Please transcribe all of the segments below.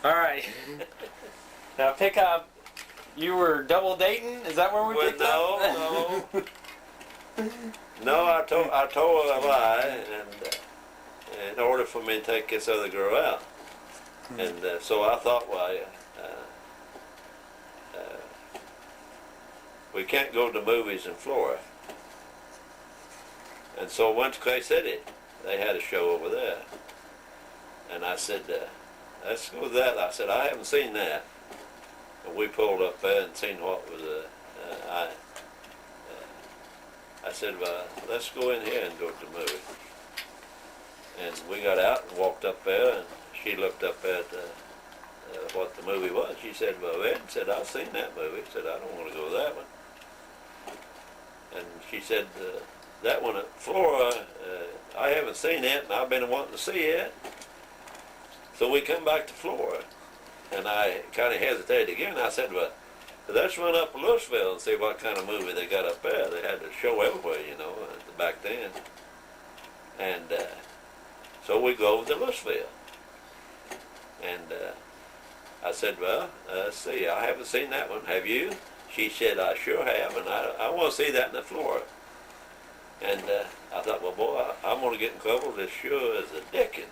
All right. Now pick up. You were double dating? Is that where we picked up? No, I told her a lie, and in order for me to take this other girl out, and so I thought, well, we can't go to the movies in Flora, and so I went to Clay City. They had a show over there, and I said, let's go to that. I said, I haven't seen that. And we pulled up there and seen what was I said, well, let's go in here and go to the movie. And we got out and walked up there, and she looked up at what the movie was. She said, well, Ed said, I've seen that movie. I said, I don't want to go to that one. And she said, that one at Flora, I haven't seen it, and I've been wanting to see it. So we come back to Flora, and I kind of hesitated again. I said, well, let's run up to Louisville and see what kind of movie they got up there. They had a show everywhere, you know, back then. And so we go over to Louisville. And I said, well, let's see, I haven't seen that one. Have you? She said, I sure have, and I want to see that in the Flora. And I thought, well, boy, I'm going to get in trouble. This sure is a Dickens.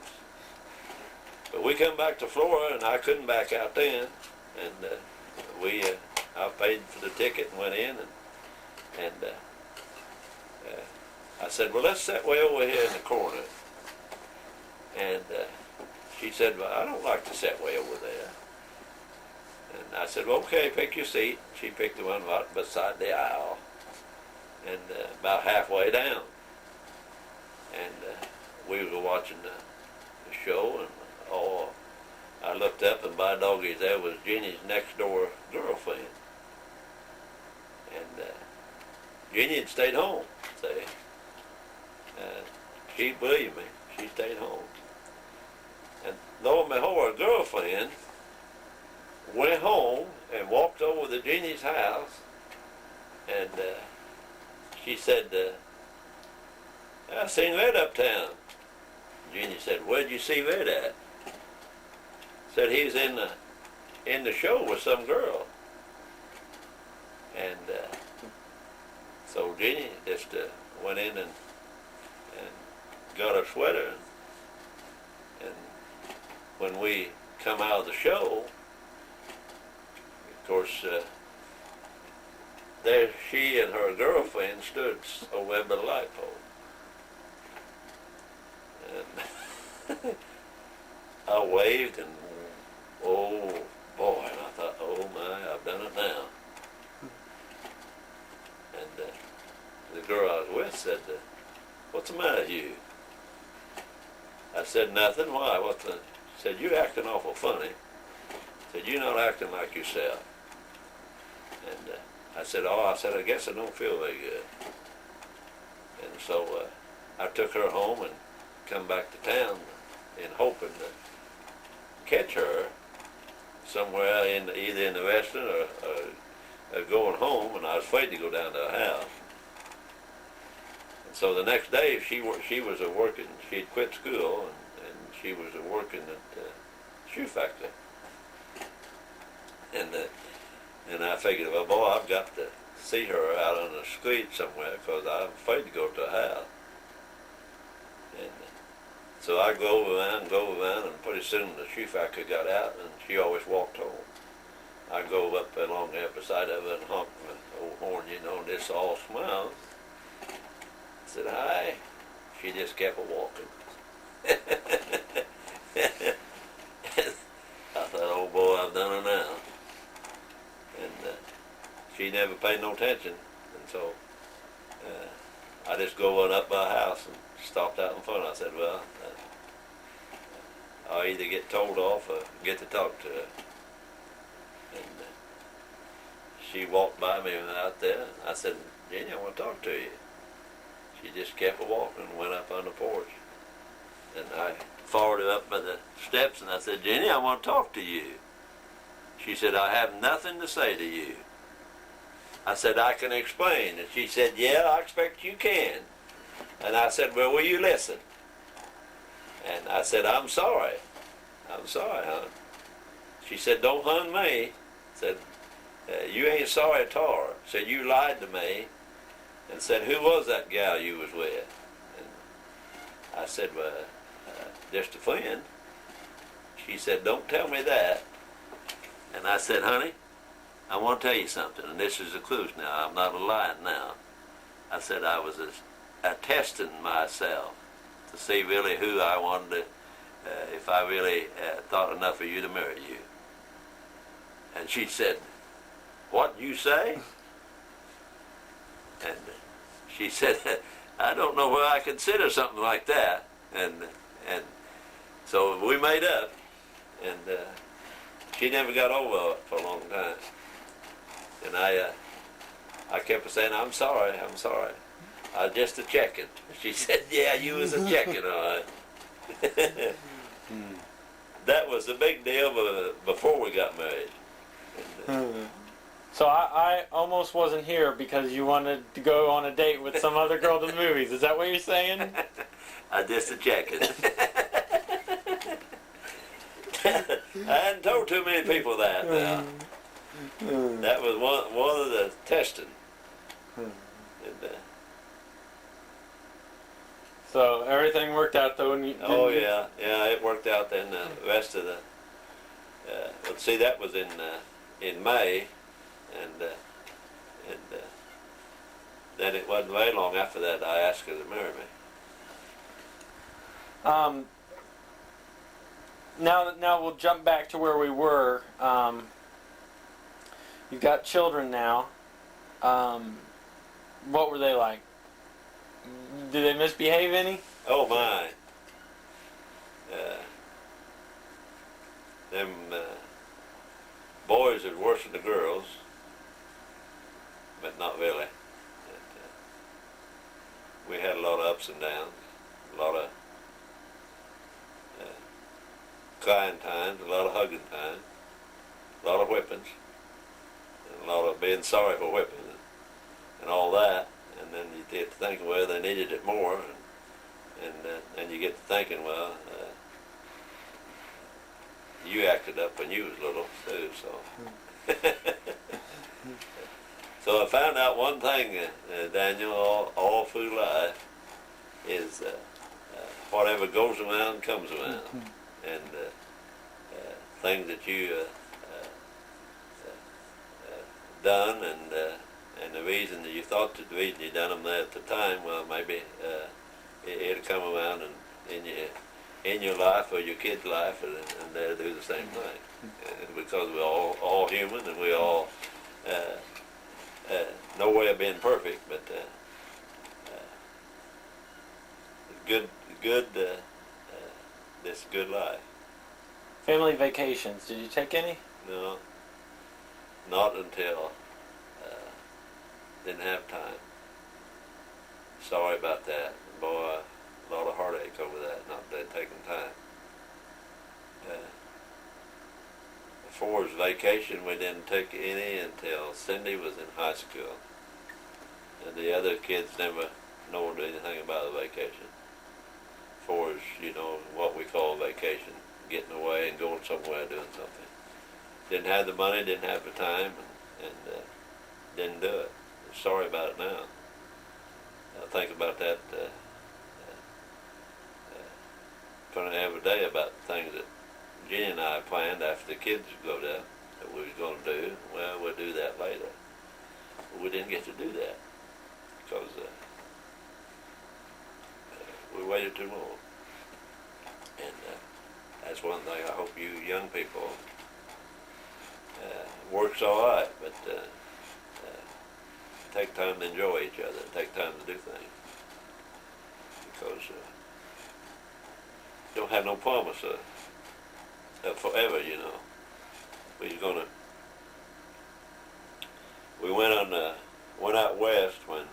But we come back to Flora, and I couldn't back out then. And I paid for the ticket and went in, and I said, well, let's sit way over here in the corner. And she said, well, I don't like to sit way over there. And I said, well, okay, pick your seat. She picked the one right beside the aisle, and about halfway down. And we were watching the show, and I looked up, and by doggies, there was Jeannie's next door girlfriend. And Jeannie had stayed home, see. She believed me. She stayed home. And lo and behold, her girlfriend went home and walked over to Jeannie's house, and she said, I seen Red uptown. Jeannie said, where'd you see Red at? Said he was in the show with some girl. And so Jeannie just went in and got her sweater. And when we come out of the show, of course, there she and her girlfriend stood over by the light pole. And I waved, and oh boy, and I thought, oh my, I've done it now. And the girl I was with said, what's the matter with you? I said, nothing. Why? What's the? She said, you're acting awful funny. I said, you're not acting like yourself. And I said, I guess I don't feel very good. And so I took her home and come back to town in hoping to catch her somewhere either in the restaurant or going home, and I was afraid to go down to her house. And so the next day she was working. She had quit school, and she was working at the shoe factory. And I figured, well, boy, I've got to see her out on the street somewhere because I'm afraid to go to her house. And so I go around, and pretty soon the shoe factory got out, and she always walked home. I go up along there beside of her and honk my old horn, you know, and this all smiles. I said, hi. She just kept walking. I thought, oh boy, I've done her now. And she never paid no attention. And so I just go on up by her house and stopped out in front. I said, well, I'll either get told off or get to talk to her. And she walked by me out there. I said, Jenny, I want to talk to you. She just kept walking and went up on the porch. And I followed her up by the steps, and I said, Jenny, I want to talk to you. She said, I have nothing to say to you. I said, I can explain. And she said, yeah, I expect you can. And I said, well, will you listen? And I said, I'm sorry. I'm sorry, hon. she said, "Don't hunt me." Said, "You ain't sorry at all." Said, "You lied to me." And said, "Who was that gal you was with?" And I said, "Well, just a friend." She said, "Don't tell me that." And I said, "Honey, I want to tell you something, and this is the clues now. I'm not lying now." I said I was testing myself to see really who I wanted to, if I really thought enough of you to marry you. And she said, "What you say?" And she said, "I don't know whether I consider something like that." And so we made up, and she never got over it for a long time. And I kept saying, "I'm sorry, I'm sorry. I was just a checking." She said, "Yeah, you was a checking, all right." That was a big deal before we got married. And, so I almost wasn't here because you wanted to go on a date with some other girl to the movies. Is that what you're saying? I just a checking. I hadn't told too many people that now. That was one of the testing. And, so everything worked out though. And oh yeah, it worked out. Then the rest of the, let's see, that was in May, and then it wasn't very long after that I asked her to marry me. Now we'll jump back to where we were. You've got children now. What were they like? Did they misbehave any? Oh my. Them boys are worse than the girls, but not really. We had a lot of ups and downs, a lot of crying times, a lot of hugging times, a lot of whippings, and a lot of being sorry for whipping and all that. And then you get to thinking, well, they needed it more, and you get to thinking, well, you acted up when you was little too, so. So I found out one thing, Daniel, all through life is whatever goes around comes around, and things that you done and the reason that you thought that the reason you done them there at the time, well, maybe it'll come around and in your life or your kid's life, and they'll do the same thing, because we're all human, and we all no way of being perfect, but this good life. Family vacations, did you take any? No, not until didn't have time. Sorry about that. Boy, a lot of heartache over that, not taking time. As far as vacation, we didn't take any until Cindy was in high school. And the other kids never know anything about a vacation. As far as, what we call vacation, getting away and going somewhere, doing something. Didn't have the money, didn't have the time, and didn't do it. Sorry about it now. I think about that every day, about the things that Jenny and I planned after the kids go there that we was going to do. Well, we'll do that later. But we didn't get to do that because we waited too long. And that's one thing I hope you young people works all right, but take time to enjoy each other, take time to do things, because you don't have no promise of forever, We went out west when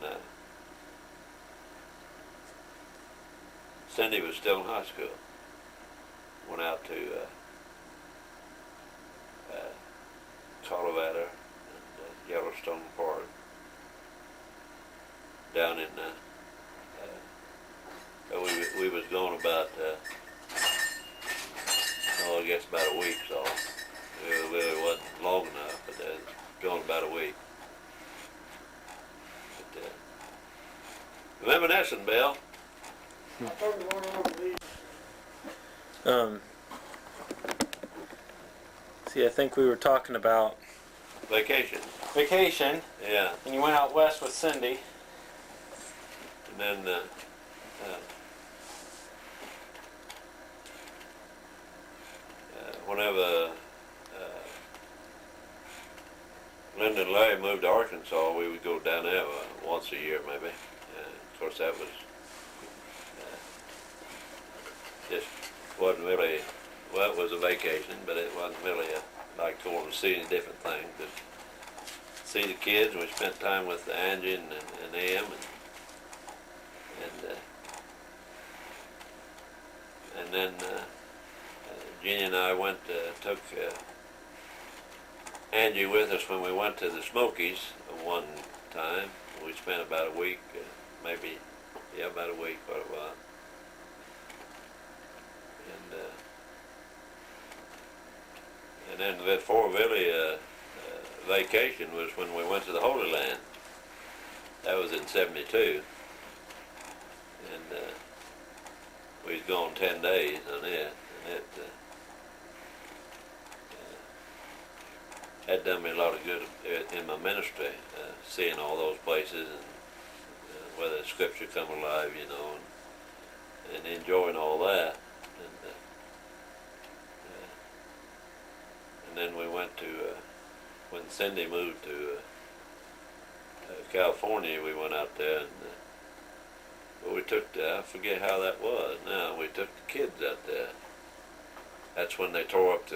Cindy was still in high school. Went out to Colorado and Yellowstone Park. Down in we was going about I guess about a week, so It really wasn't long enough, but it was going about a week. But, reminiscing, Bill. See, I think we were talking about Vacation. vacation, Yeah. and you went out west with Cindy. And then whenever Linda and Larry moved to Arkansas, we would go down there once a year maybe. Of course that was just wasn't really, well, it was a vacation, but it wasn't really like going to see any different things. But see the kids, and we spent time with Angie and them, and then Jeannie and I went, took Angie with us when we went to the Smokies one time. We spent about a week, about a week, what it was. And then before really vacation was when we went to the Holy Land. That was in '72. And we was gone 10 days on it. And it had done me a lot of good in my ministry, seeing all those places and where the scripture come alive, you know, and enjoying all that. And then we went to, when Cindy moved to California, we went out there and we took, I forget how that was now, we took the kids out there. That's when they tore up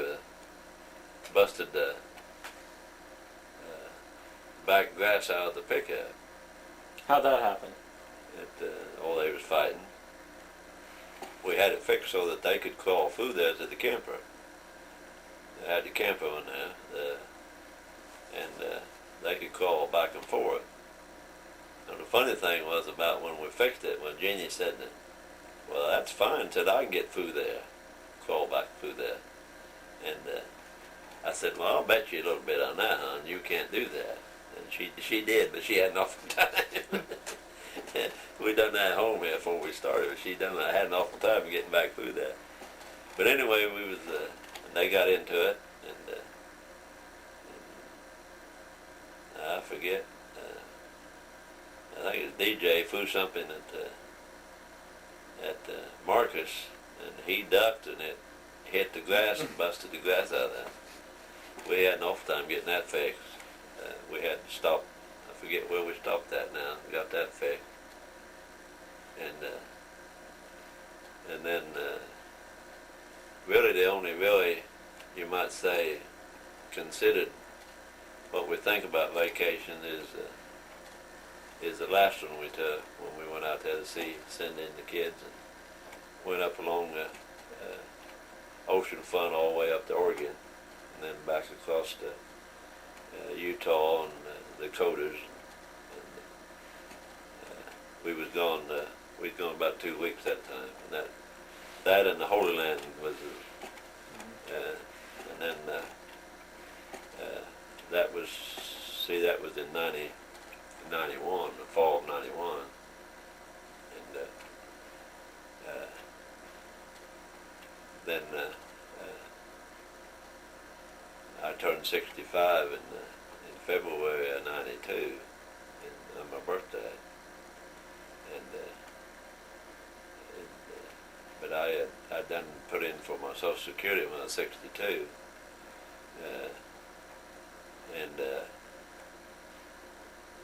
busted the back grass out of the pickup. How'd that happen? They was fighting. We had it fixed so that they could call food there to the camper. They had the camper in there, and they could call back and forth. And the funny thing was about when we fixed it, when Jeannie said that, well, that's fine, said I can get food there, call back food there. And I said, well, I'll bet you a little bit on that, hon, you can't do that. And she did, but she had an awful time. We done that at home here before we started, but she done that, had an awful time getting back food there. But anyway, we was, they got into it, and I forget, I think it was DJ threw something at Marcus, and he ducked, and it hit the grass and busted the grass out of there. We had an awful time getting that fixed. We had to stop, I forget where we stopped at now, we got that fixed. And then really the only you might say, considered what we think about vacation is the last one we took when we went out there to see Cindy and the kids, and went up along the ocean front all the way up to Oregon, and then back across to Utah and the Dakotas. And we was gone about 2 weeks that time, and that and the Holy Land was. And then that was in 91, the fall of 91. And then I turned 65 in February of 92, on my birthday. But I'd done put in for my Social Security when I was 62.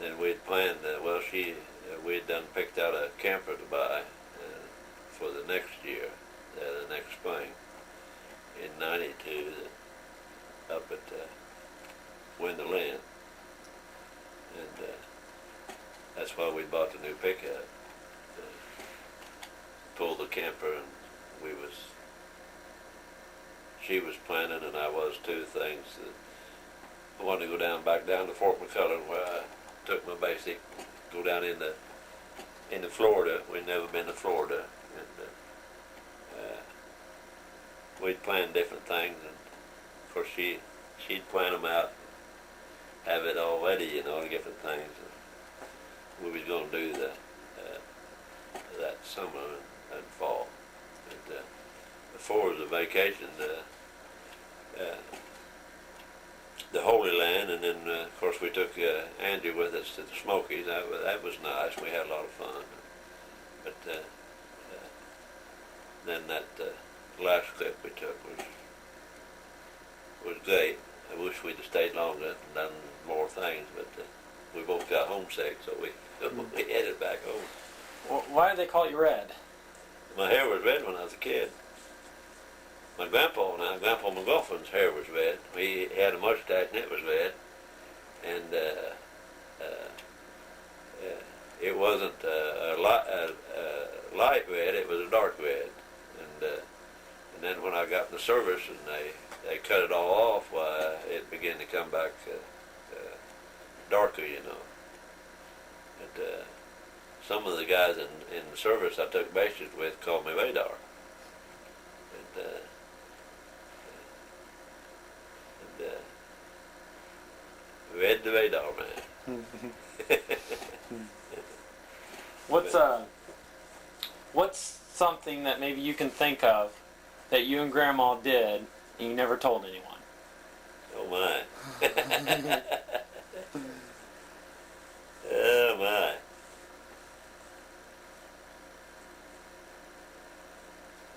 Then we'd planned, we'd done picked out a camper to buy for the next year, the next spring, in 92, up at Wendell Inn. And that's why we bought the new pickup. Pulled the camper, and she was planning, and I was too, things that I wanted to go back down to Fort McCullough, where I took my basic, go down into Florida. We'd never been to Florida, and we'd planned different things, and of course, she'd plan them out, have it all ready, you know, and different things. We was going to do that summer and fall. And before the vacation, the Holy Land, and then of course we took Angie with us to the Smokies. That was nice. We had a lot of fun. But then that last trip we took was great. I wish we'd have stayed longer and done more things, but we both got homesick, so we headed back home. Well, why do they call you Red? My hair was red when I was a kid. My Grandpa McGoffin's hair was red. He had a mustache and it was red. And it wasn't a light red, it was a dark red. And then when I got in the service and they cut it all off, it began to come back darker, you know. But some of the guys in the service I took bases with called me Radar. And Red the Radar Man. What's something that maybe you can think of that you and Grandma did and you never told anyone? Oh my. Oh my.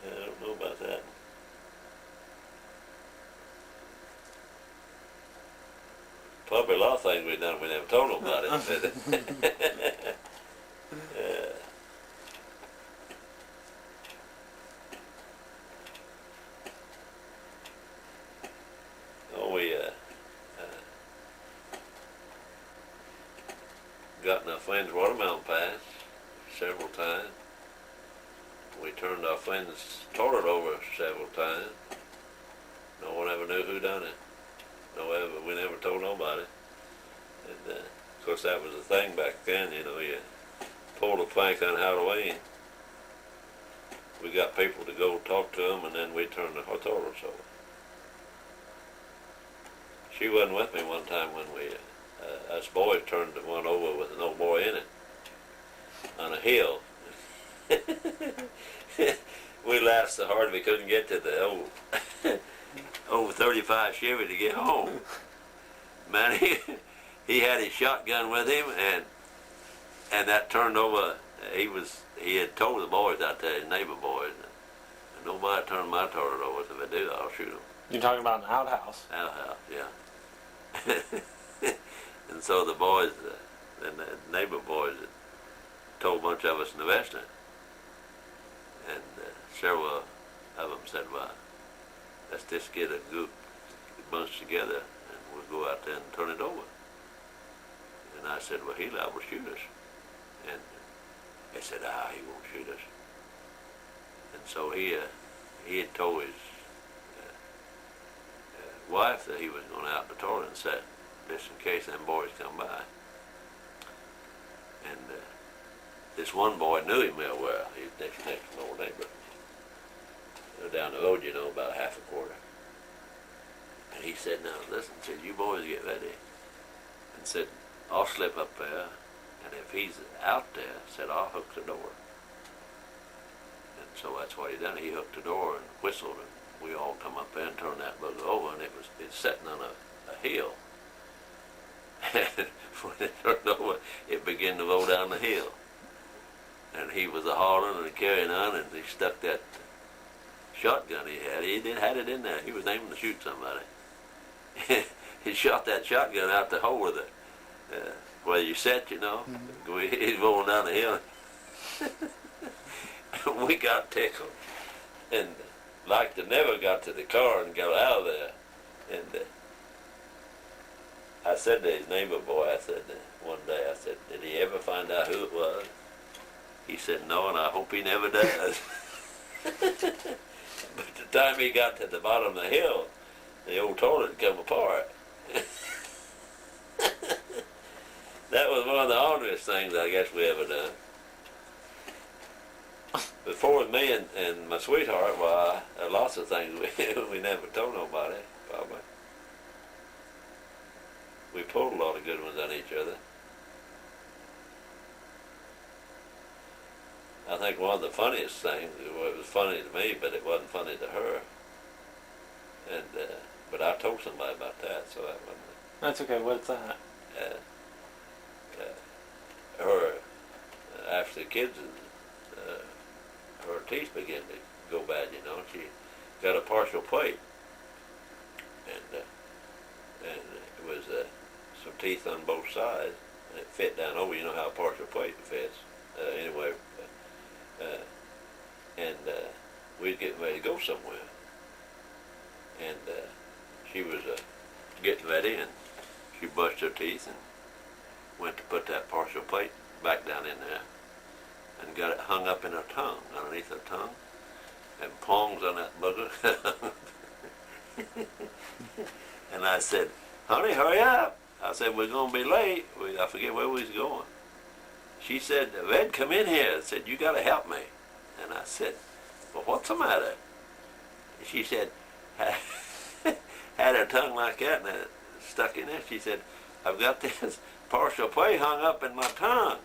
I don't know about that. Probably a lot of things we've done we never told them about it. We got in our friend's watermelon patch several times. We turned our friend's toilet over several times. No one ever knew who done it. We never told nobody. And of course that was the thing back then, you know, you pulled a prank on Halloween. We got people to go talk to them and then we turned the toilets over. She wasn't with me one time when us boys turned the one over with an old boy in it on a hill. We laughed so hard we couldn't get to the old 35 Chevy to get home. Man, he had his shotgun with him, and that turned over. He had told the boys out there, his neighbor boys, and nobody turned my toilet over. So if they do, I'll shoot them. You're talking about an outhouse. Outhouse, yeah. And so the boys, and the neighbor boys, told a bunch of us in the restaurant, and several of them said, "Well, let's just get a bunch together and we'll go out there and turn it over." And I said, "Well, he'll liable to shoot us." And they said, "He won't shoot us." And so he had told his wife that he was going out in the toilet and said, just in case them boys come by. And this one boy knew him real well. He was next door neighbor. Down the road, you know, about half a quarter. And he said, "Now listen," said, "you boys get ready." And said, "I'll slip up there, and if he's out there," said, "I'll hook the door." And so that's what he done. He hooked the door and whistled, and we all come up there and turned that bugger over, and it's sitting on a hill. And when it turned over, it began to roll down the hill. And he was a-hollering and carrying on, and he stuck that shotgun he had. He had it in there. He was aiming to shoot somebody. He shot that shotgun out the hole with where you sat, you know. Mm-hmm. He's rolling down the hill. We got tickled, and like they never got to the car and got out of there. And I said to his neighbor boy, I said one day, I said, "Did he ever find out who it was?" He said, "No, and I hope he never does." But the time he got to the bottom of the hill, the old toilet had come apart. That was one of the honest things I guess we ever done. Before me and my sweetheart, well, lots of things we never told nobody, probably. we pulled a lot of good ones on each other. I think one of the funniest things, well, it was funny to me, but it wasn't funny to her. And but I told somebody about that, so that wasn't. That's okay. What's that? Her after the kids, her teeth began to go bad. You know, she got a partial plate, and it was some teeth on both sides, and it fit down over. You know how a partial plate fits. Anyway, and we was getting ready to go somewhere, and she was getting ready, and she brushed her teeth and went to put that partial plate back down in there, and got it hung up in her tongue, underneath her tongue, and prongs on that booger. And I said, honey, hurry up. I said, we're going to be late. I forget where we was going. She said, Red, come in here. I said, you got to help me. And I said, well, what's the matter? She said, had her tongue like that and it stuck in there. She said, I've got this partial plate hung up in my tongue.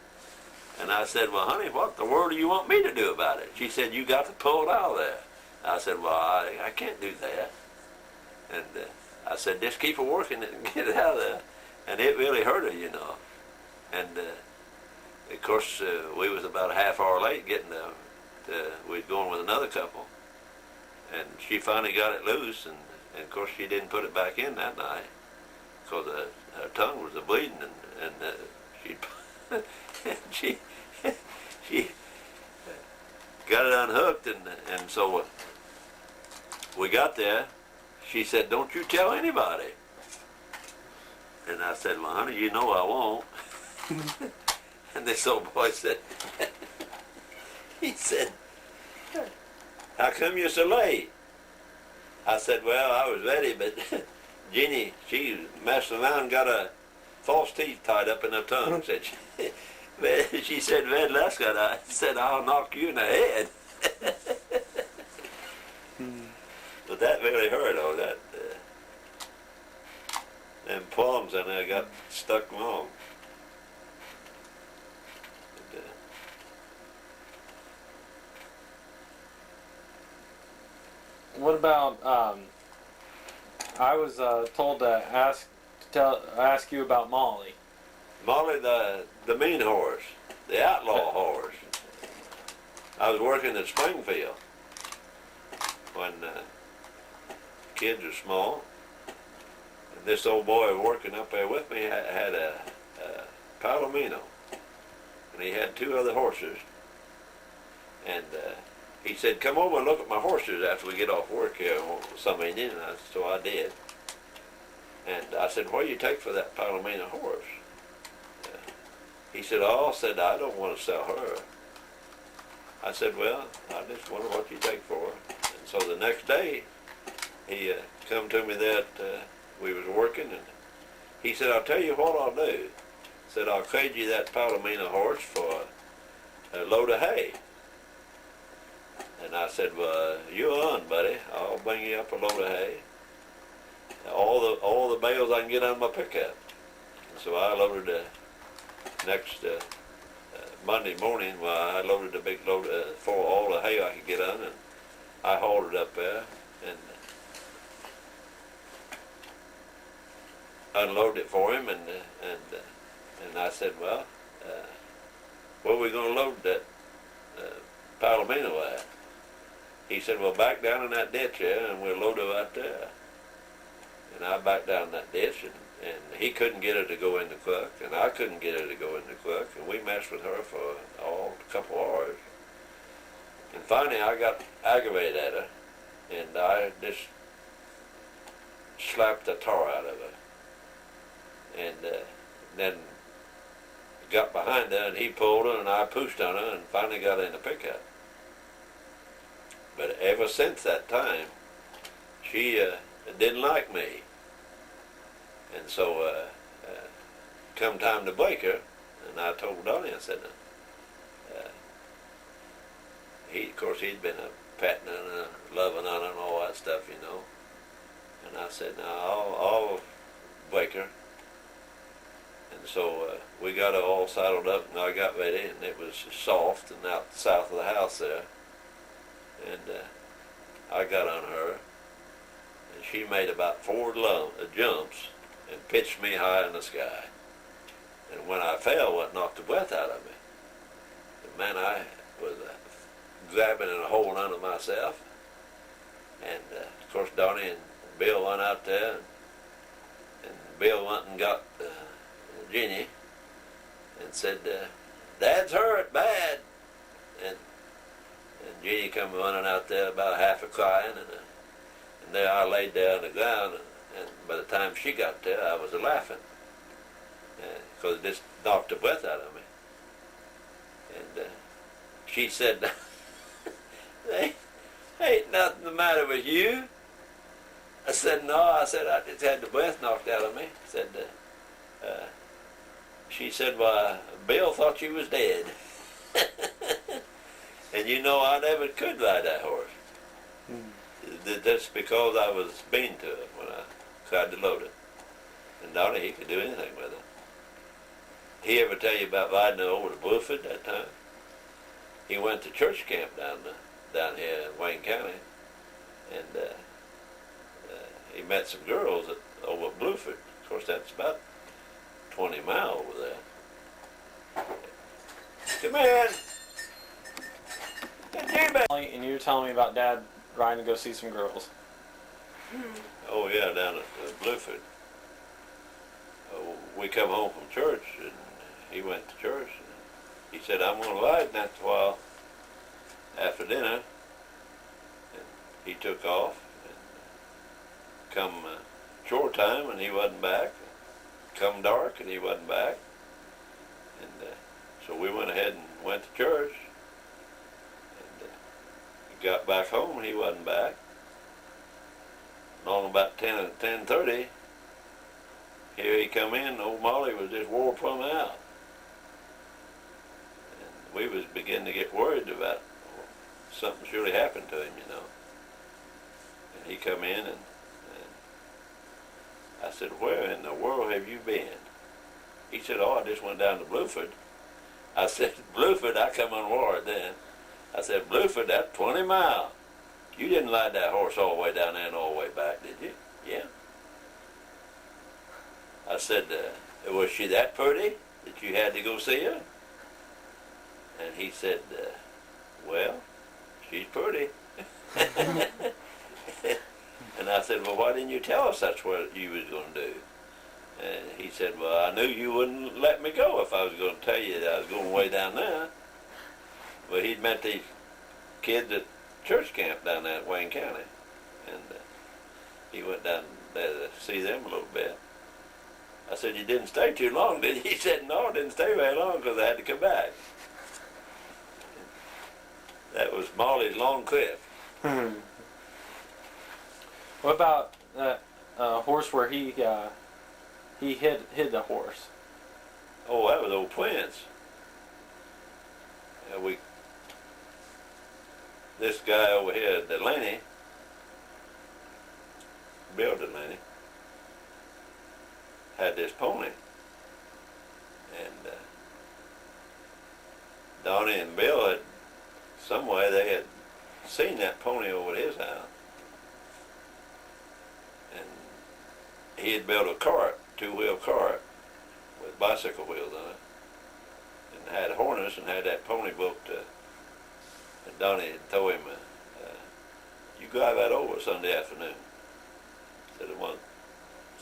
And I said, well, honey, what the world do you want me to do about it? She said, you got to pull it out of there. I said, well, I can't do that. And I said, just keep it working and get it out of there. And it really hurt her, you know. And of course, we was about a half hour late getting we was going with another couple. And she finally got it loose, and of course she didn't put it back in that night because her tongue was bleeding, and she she got it unhooked, and so we got there. She said, don't you tell anybody. And I said, well, honey, you know I won't. And this old boy said, he said, how come you're so late? I said, well, I was ready, but Jeannie, she messed around and got a false teeth tied up in her tongue. She said, Red Lusk, I said, I'll knock you in the head. But that really hurt, all that. Them palms in there got stuck wrong. But, what about? I was told to ask you about Molly. Molly, the mean horse, the outlaw horse. I was working at Springfield when kids were small. And this old boy working up there with me had a Palomino, and he had two other horses. And he said, come over and look at my horses after we get off work here some evening. And so I did. And I said, what do you take for that Palomino horse? He said, oh, I don't want to sell her. I said, well, I just wonder what you take for her. And so the next day, he come to me that we was working, and he said, I'll tell you what I'll do. He said, I'll trade you that Palomino horse for a load of hay. And I said, well, you're on, buddy. I'll bring you up a load of hay. All the bales I can get on my pickup. And so I loaded the next Monday morning, I loaded a big load for all the hay I could get on, and I hauled it up there and unloaded it for him, and I said, well, where are we going to load that Palomino at? He said, well, back down in that ditch there, and we'll load it right there. And I backed down that ditch, and he couldn't get her to go in the cluck, and I couldn't get her to go in the cluck, and we messed with her for a couple hours. And finally I got aggravated at her, and I just slapped the tar out of her. And then got behind her, and he pulled her, and I pushed on her, and finally got in the pickup. But ever since that time, she didn't like me. And so come time to break her, and I told Donnie, I said, of course he'd been patting on her, loving on her and all that stuff, you know. And I said, no, I'll break her. And so we got her all saddled up, and I got ready, and it was soft and out south of the house there. And I got on her, and she made about 4 jumps and pitched me high in the sky. And when I fell, it knocked the breath out of me. And man, I was grabbing and holding onto myself. And of course, Donnie and Bill went out there, and Bill went and got Jenny and said, "Dad's hurt bad." And Jenny come running out there about half a crying, and there I laid there on the ground, and by the time she got there, I was laughing because it just knocked the breath out of me. And she said, "Ain't nothing the matter with you." I said, "No," I said, "I just had the breath knocked out of me." She said, "Well, Bill thought you was dead." And you know, I never could ride that horse. That's because I was mean to it when I tried to load it. And Donnie, he could do anything with it. He ever tell you about riding over to Blueford that time? He went to church camp down here in Wayne County, and he met some girls over at Blueford. Of course, that's about 20 miles over there. Come in. And you were telling me about Dad riding to go see some girls. Oh yeah, down at Blueford. We come home from church, and he went to church. And he said, "I'm going to ride next while after dinner." And he took off. And come chore time, and he wasn't back. Come dark, and he wasn't back. And so we went ahead and went to church. Got back home, and he wasn't back. Along about 10:30, here he come in, and old Molly was just wore plumb out. And we was beginning to get worried about something surely happened to him, you know. And he come in, and I said, "Where in the world have you been?" He said, "Oh, I just went down to Blueford." I said, "Blueford?" I come on ward then. I said, "Blueford, that's 20 miles. You didn't ride that horse all the way down there and all the way back, did you?" "Yeah." I said, "Was she that pretty that you had to go see her?" And he said, "Well, she's pretty." And I said, "Well, why didn't you tell us that's what you was going to do?" And he said, "Well, I knew you wouldn't let me go if I was going to tell you that I was going way down there." Well, he'd met these kids at church camp down there at Wayne County, and he went down there to see them a little bit. I said, "You didn't stay too long, did you?" He said, "No, I didn't stay very long because I had to come back." That was Molly's long clip. What about that horse where he hid the horse? Oh, that was old Prince. This guy over here, Delaney, Bill Delaney, had this pony. And Donnie and Bill had, some way they had seen that pony over at his house. And he had built a cart, 2-wheel cart, with bicycle wheels on it. And had harness and had that pony booked. And Donnie had told him, "You drive that over Sunday afternoon." Said, "I want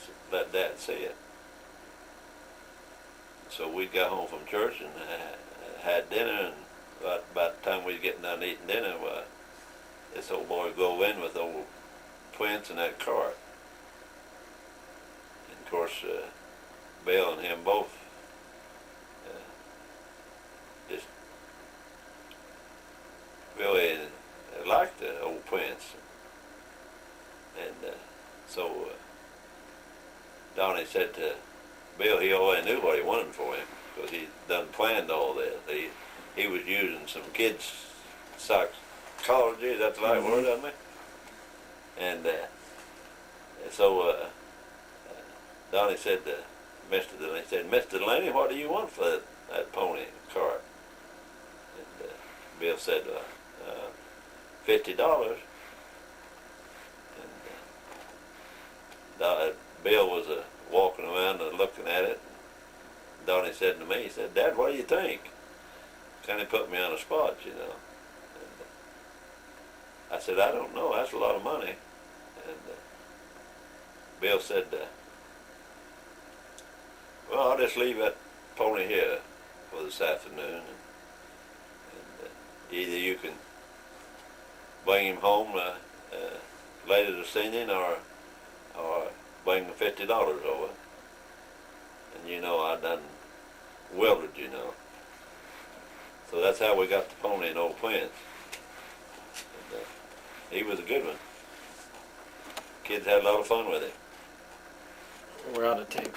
to let Dad see it." So we got home from church and had dinner, and about the time we was getting done eating dinner, this old boy go in with old Prince in that cart. And of course, Bill and him both just really liked the old Prince. And so Donnie said to Bill he already knew what he wanted for him because he done planned all this. He was using some kids' psychology, is that the right word, isn't it? And so Donnie said, Mr. Delaney. He said, Mr. Delaney, what do you want for that pony cart? And Bill said, $50. And Bill was walking around and looking at it. And Donnie said to me, he said, Dad, what do you think? Kind of put me on the spot, you know. And I said, I don't know. That's a lot of money. And Bill said, well, I'll just leave that pony here for this afternoon. And either you can bring him home later this evening or bring the $50 over. And you know, I done wilted, you know. So that's how we got the pony in Old Quince. And he was a good one. Kids had a lot of fun with him. We're out of tape.